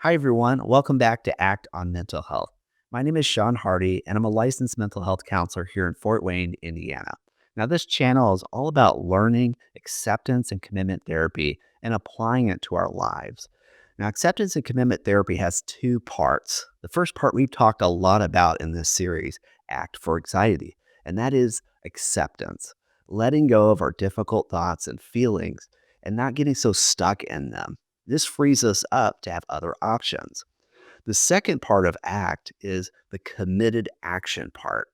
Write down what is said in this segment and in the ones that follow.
Hi, everyone. Welcome back to Act on Mental Health. My name is Sean Hardy, and I'm a licensed mental health counselor here in Fort Wayne, Indiana. Now, this channel is all about learning, acceptance, and commitment therapy and applying it to our lives. Now, acceptance and commitment therapy has two parts. The first part we've talked a lot about in this series, Act for Anxiety, and that is acceptance, letting go of our difficult thoughts and feelings and not getting so stuck in them. This frees us up to have other options. The second part of ACT is the committed action part.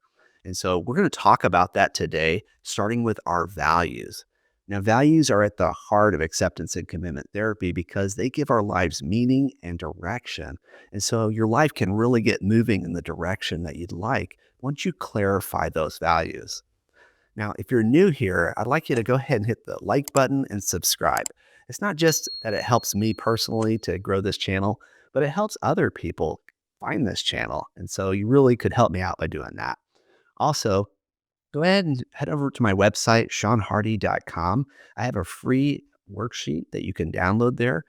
And so we're going to talk about that today, starting with our values. Now, values are at the heart of acceptance and commitment therapy because they give our lives meaning and direction. And so your life can really get moving in the direction that you'd like once you clarify those values. Now, if you're new here, I'd like you to go ahead and hit the like button and subscribe. It's not just that it helps me personally to grow this channel, but it helps other people find this channel. And so you really could help me out by doing that. Also, go ahead and head over to my website, seanhardy.com. I have a free worksheet that you can download there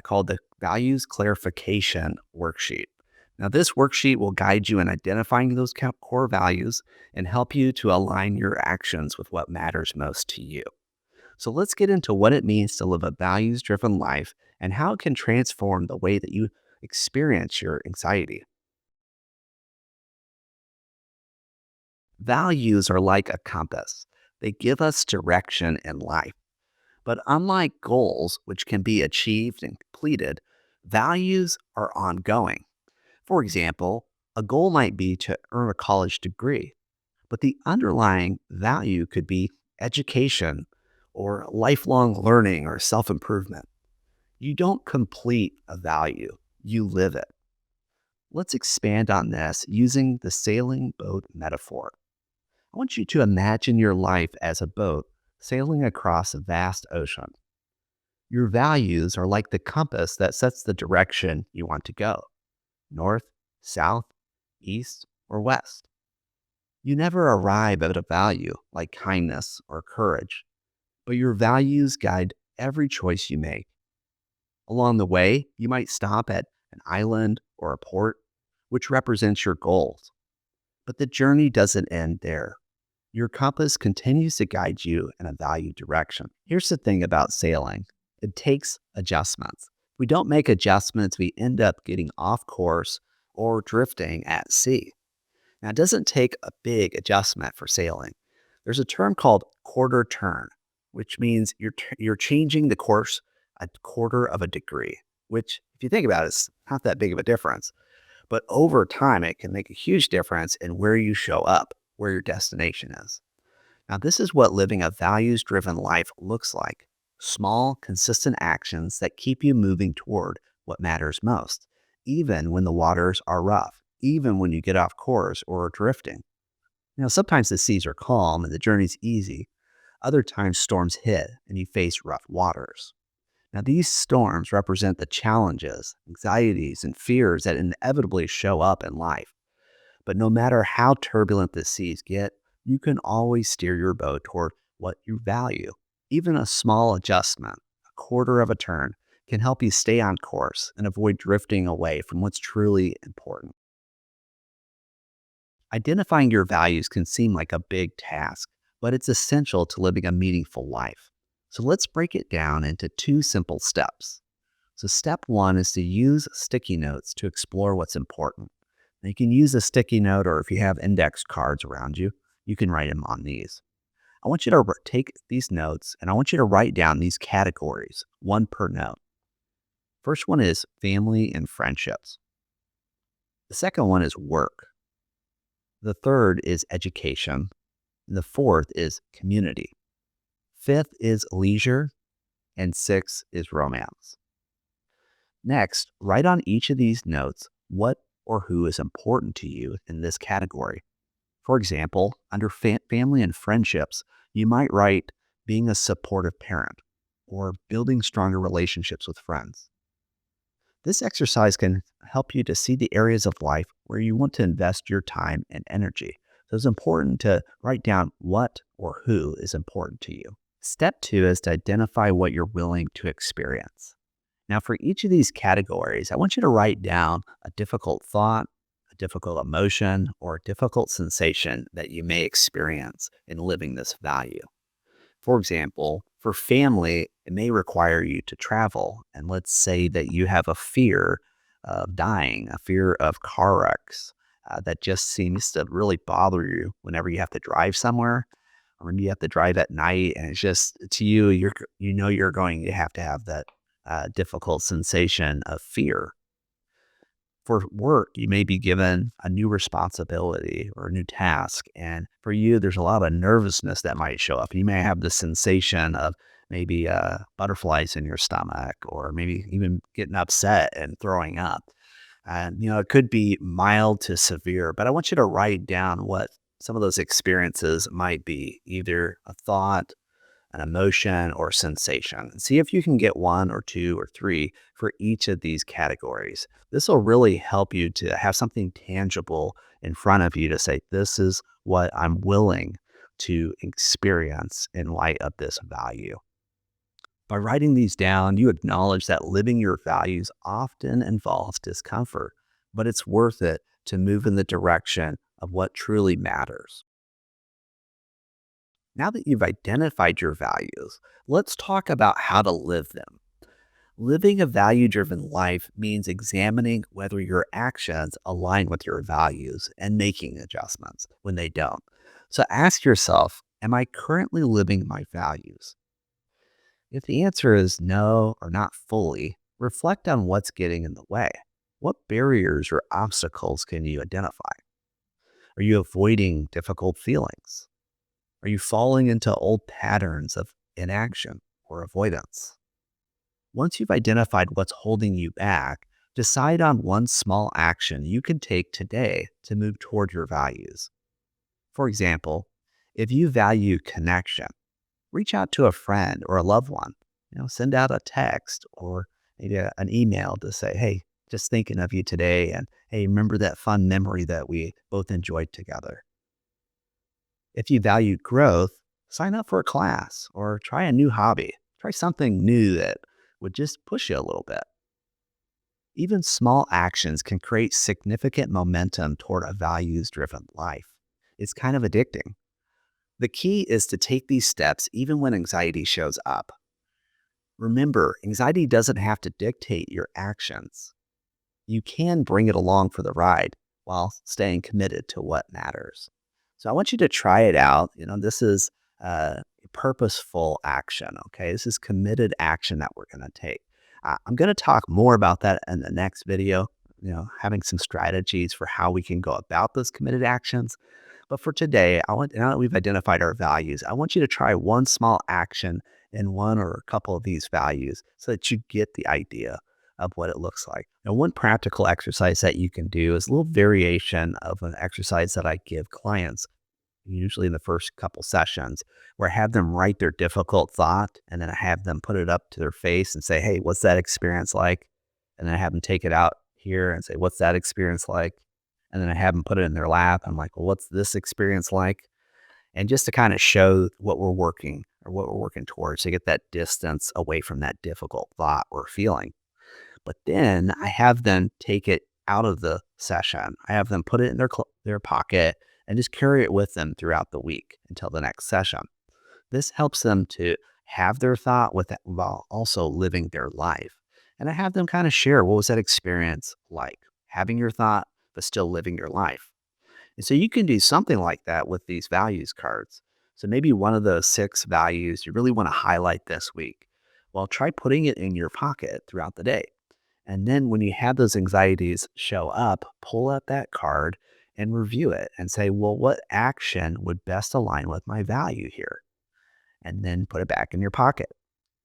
called the Values Clarification Worksheet. Now, this worksheet will guide you in identifying those core values and help you to align your actions with what matters most to you. So, let's get into what it means to live a values driven life and how it can transform the way that you experience your anxiety. Values are like a compass, they give us direction in life. But unlike goals, which can be achieved and completed, values are ongoing. For example, a goal might be to earn a college degree, but the underlying value could be education or lifelong learning or self improvement. You don't complete a value, you live it. Let's expand on this using the sailing boat metaphor. I want you to imagine your life as a boat sailing across a vast ocean. Your values are like the compass that sets the direction you want to go: north, south, east, or west. You never arrive at a value like kindness or courage, but your values guide every choice you make. Along the way, you might stop at an island or a port, which represents your goals. But the journey doesn't end there. Your compass continues to guide you in a valued direction. Here's the thing about sailing: it takes adjustments. If we don't make adjustments, we end up getting off course or drifting at sea. Now, it doesn't take a big adjustment for sailing. There's a term called quarter turn, which means you're changing the course a quarter of a degree, which, if you think about it, is not that big of a difference. But over time, it can make a huge difference in where you show up, where your destination is. Now, this is what living a values driven life looks like: small, consistent actions that keep you moving toward what matters most, even when the waters are rough, even when you get off course or are drifting. Sometimes the seas are calm and the journey's easy. Other times, storms hit and you face rough waters. Now, these storms represent the challenges, anxieties, and fears that inevitably show up in life. But no matter how turbulent the seas get, you can always steer your boat toward what you value. Even a small adjustment, a quarter of a turn, can help you stay on course and avoid drifting away from what's truly important. Identifying your values can seem like a big task, but it's essential to living a meaningful life. So let's break it down into two simple steps. So, step one is to use sticky notes to explore what's important. Now, you can use a sticky note, or if you have index cards around you, you can write them on these. I want you to take these notes and I want you to write down these categories, one per note. First one is family and friendships. The second one is work. The third is education. And the fourth is community. Fifth is leisure. And sixth is romance. Next, write on each of these notes what or who is important to you in this category. For example, under family and friendships, you might write being a supportive parent or building stronger relationships with friends. This exercise can help you to see the areas of life where you want to invest your time and energy. So it's important to write down what or who is important to you. Step two is to identify what you're willing to experience. Now, for each of these categories, I want you to write down a difficult thought, a difficult emotion, or a difficult sensation that you may experience in living this value. For example, for family, it may require you to travel. And let's say that you have a fear of dying, a fear of car wrecks that just seems to really bother you whenever you have to drive somewhere, or maybe you have to drive at night and it's just to you, you're going to have that difficult sensation of fear. For work, you may be given a new responsibility or a new task. And for you, there's a lot of nervousness that might show up. You may have the sensation of maybe butterflies in your stomach, or maybe even getting upset and throwing up. And, it could be mild to severe, but I want you to write down what some of those experiences might be, either a thought, an emotion, or sensation. See if you can get one or two or three for each of these categories. This will really help you to have something tangible in front of you to say, this is what I'm willing to experience in light of this value. By writing these down, you acknowledge that living your values often involves discomfort, but it's worth it to move in the direction of what truly matters. Now that you've identified your values, let's talk about how to live them. Living a value driven life means examining whether your actions align with your values and making adjustments when they don't. So ask yourself, am I currently living my values? If the answer is no or not fully, reflect on what's getting in the way. What barriers or obstacles can you identify? Are you avoiding difficult feelings? Are you falling into old patterns of inaction or avoidance? Once you've identified what's holding you back, decide on one small action you can take today to move toward your values. For example, if you value connection, reach out to a friend or a loved one. Send out a text or maybe an email to say, hey, just thinking of you today. And hey, remember that fun memory that we both enjoyed together. If you value growth, sign up for a class or try a new hobby. Try something new that would just push you a little bit. Even small actions can create significant momentum toward a values driven life. It's kind of addicting. The key is to take these steps even when anxiety shows up. Remember, anxiety doesn't have to dictate your actions. You can bring it along for the ride while staying committed to what matters. So I want you to try it out. This is purposeful action. Okay. This is committed action that we're going to take. I'm going to talk more about that in the next video, having some strategies for how we can go about those committed actions. But for today, now that we've identified our values, I want you to try one small action in one or a couple of these values so that you get the idea of what it looks like. Now, one practical exercise that you can do is a little variation of an exercise that I give clients, usually in the first couple sessions, where I have them write their difficult thought and then I have them put it up to their face and say, hey, what's that experience like? And then I have them take it out here and say, what's that experience like? And then I have them put it in their lap. I'm like, well, what's this experience like? And just to kind of show what we're working towards to get that distance away from that difficult thought or feeling. But then I have them take it out of the session. I have them put it in their pocket and just carry it with them throughout the week until the next session. This helps them to have their thought with it while also living their life. And I have them kind of share, what was that experience like? Having your thought, but still living your life. And so you can do something like that with these values cards. So maybe one of those 6 values you really want to highlight this week. Well, try putting it in your pocket throughout the day. And then when you have those anxieties show up, pull out that card and review it and say, well, what action would best align with my value here? And then put it back in your pocket.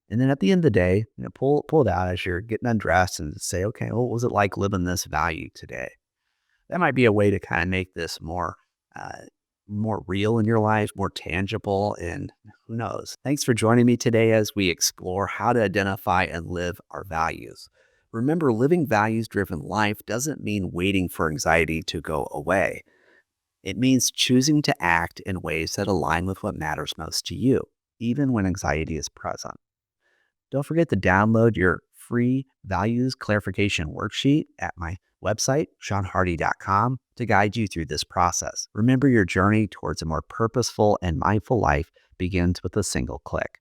And then at the end of the day, pull it out as you're getting undressed and say, okay, what was it like living this value today? That might be a way to kind of make this uh, more real in your life, more tangible, and who knows? Thanks for joining me today as we explore how to identify and live our values. Remember, living values-driven life doesn't mean waiting for anxiety to go away. It means choosing to act in ways that align with what matters most to you, even when anxiety is present. Don't forget to download your free Values Clarification Worksheet at my website, seanhardy.com, to guide you through this process. Remember, your journey towards a more purposeful and mindful life begins with a single click.